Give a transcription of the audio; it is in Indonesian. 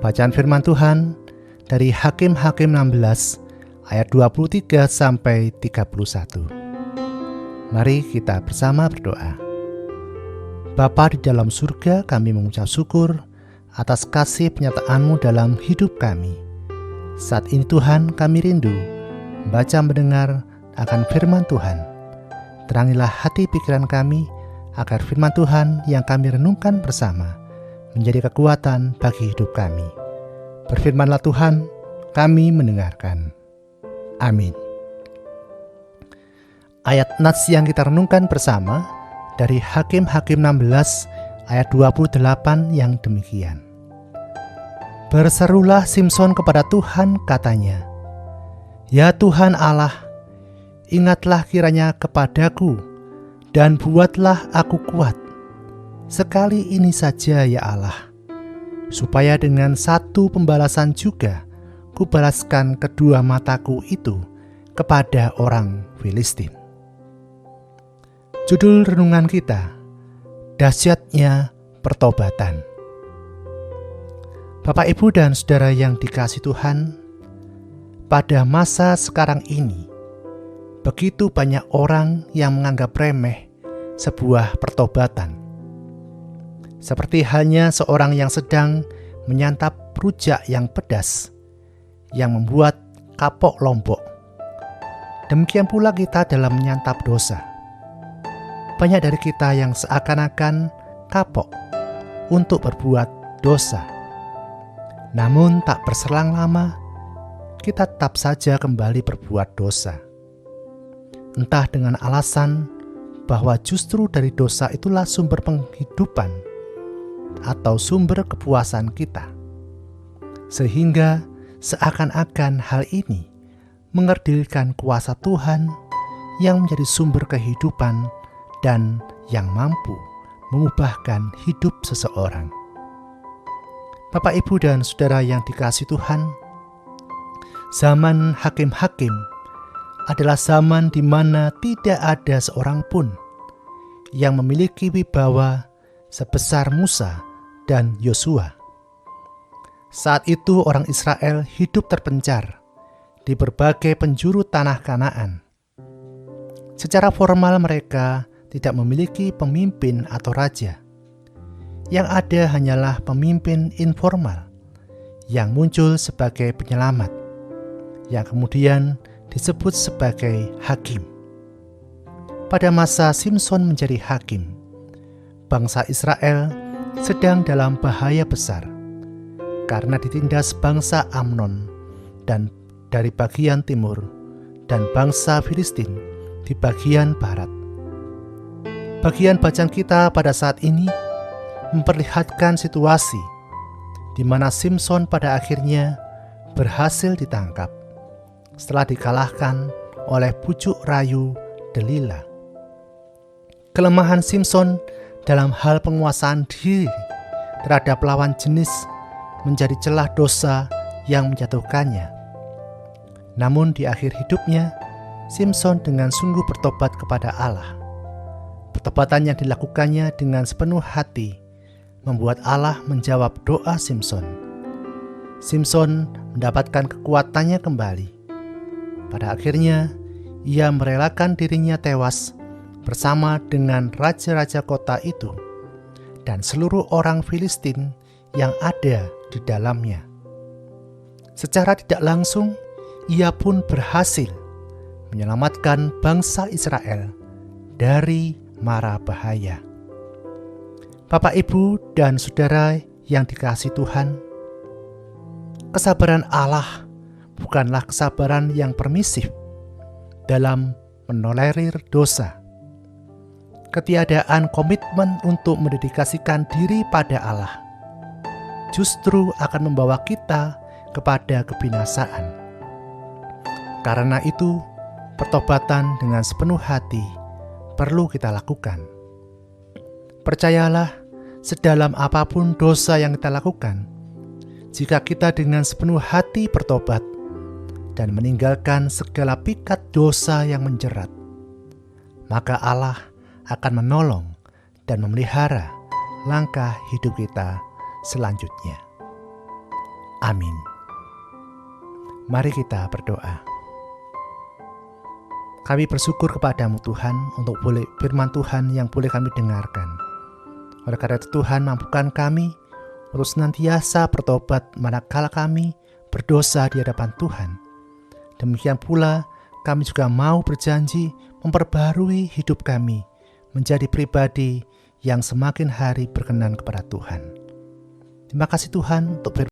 Bacaan firman Tuhan dari Hakim-Hakim 16 ayat 23 sampai 31. Mari kita bersama berdoa. Bapa di dalam surga, kami mengucap syukur atas kasih penyertaan-Mu dalam hidup kami. Saat ini Tuhan, kami rindu membaca mendengar akan firman Tuhan. Terangilah hati pikiran kami agar firman Tuhan yang kami renungkan bersama menjadi kekuatan bagi hidup kami. Berfirmanlah Tuhan, kami mendengarkan. Amin. Ayat nats yang kita renungkan bersama dari Hakim-Hakim 16 ayat 28 yang demikian. Berserulah Simson kepada Tuhan, katanya, "Ya Tuhan Allah, ingatlah kiranya kepadaku dan buatlah aku kuat. Sekali ini saja ya Allah, supaya dengan satu pembalasan juga kubalaskan kedua mataku itu kepada orang Filistin." Judul renungan kita, dahsyatnya pertobatan. Bapak, Ibu, dan Saudara yang dikasihi Tuhan, pada masa sekarang ini, begitu banyak orang yang menganggap remeh sebuah pertobatan. Seperti halnya seorang yang sedang menyantap rujak yang pedas, yang membuat kapok lombok. Demikian pula kita dalam menyantap dosa. Banyak dari kita yang seakan-akan kapok untuk berbuat dosa. Namun tak berselang lama, kita tetap saja kembali berbuat dosa. Entah dengan alasan bahwa justru dari dosa itulah sumber penghidupan atau sumber kepuasan kita. Sehingga seakan-akan hal ini mengerdilkan kuasa Tuhan yang menjadi sumber kehidupan dan yang mampu mengubahkan hidup seseorang. Bapak, Ibu, dan Saudara yang dikasihi Tuhan, zaman hakim-hakim adalah zaman di mana tidak ada seorang pun yang memiliki wibawa sebesar Musa dan Yosua. Saat itu orang Israel hidup terpencar di berbagai penjuru tanah Kanaan. Secara formal mereka tidak memiliki pemimpin atau raja. Yang ada hanyalah pemimpin informal yang muncul sebagai penyelamat, yang kemudian disebut sebagai hakim. Pada masa Simson menjadi hakim, bangsa Israel sedang dalam bahaya besar karena ditindas bangsa Amnon dan dari bagian timur dan bangsa Filistin di bagian barat. Bagian bacaan kita pada saat ini memperlihatkan situasi di mana Simson pada akhirnya berhasil ditangkap setelah dikalahkan oleh bujuk rayu Delila. Kelemahan Simson dalam hal penguasaan diri terhadap lawan jenis menjadi celah dosa yang menjatuhkannya. Namun di akhir hidupnya, Simson dengan sungguh bertobat kepada Allah. Pertobatan yang dilakukannya dengan sepenuh hati membuat Allah menjawab doa Simson. Simson mendapatkan kekuatannya kembali. Pada akhirnya, ia merelakan dirinya tewas bersama dengan raja-raja kota itu dan seluruh orang Filistin yang ada di dalamnya. Secara tidak langsung, ia pun berhasil menyelamatkan bangsa Israel dari mara bahaya. Bapak, Ibu, dan Saudara yang dikasihi Tuhan, kesabaran Allah bukanlah kesabaran yang permisif dalam menolerir dosa. Ketiadaan komitmen untuk mendedikasikan diri pada Allah justru akan membawa kita kepada kebinasaan. Karena itu, pertobatan dengan sepenuh hati perlu kita lakukan. Percayalah, sedalam apapun dosa yang kita lakukan, jika kita dengan sepenuh hati bertobat dan meninggalkan segala pikat dosa yang menjerat, maka Allah akan menolong dan memelihara langkah hidup kita selanjutnya. Amin. Mari kita berdoa. Kami bersyukur kepadamu Tuhan untuk boleh firman Tuhan yang boleh kami dengarkan. Oleh karena itu Tuhan, mampukan kami untuk senantiasa bertobat manakala kami berdosa di hadapan Tuhan. Demikian pula kami juga mau berjanji memperbarui hidup kami menjadi pribadi yang semakin hari berkenan kepada Tuhan. Terima kasih Tuhan untuk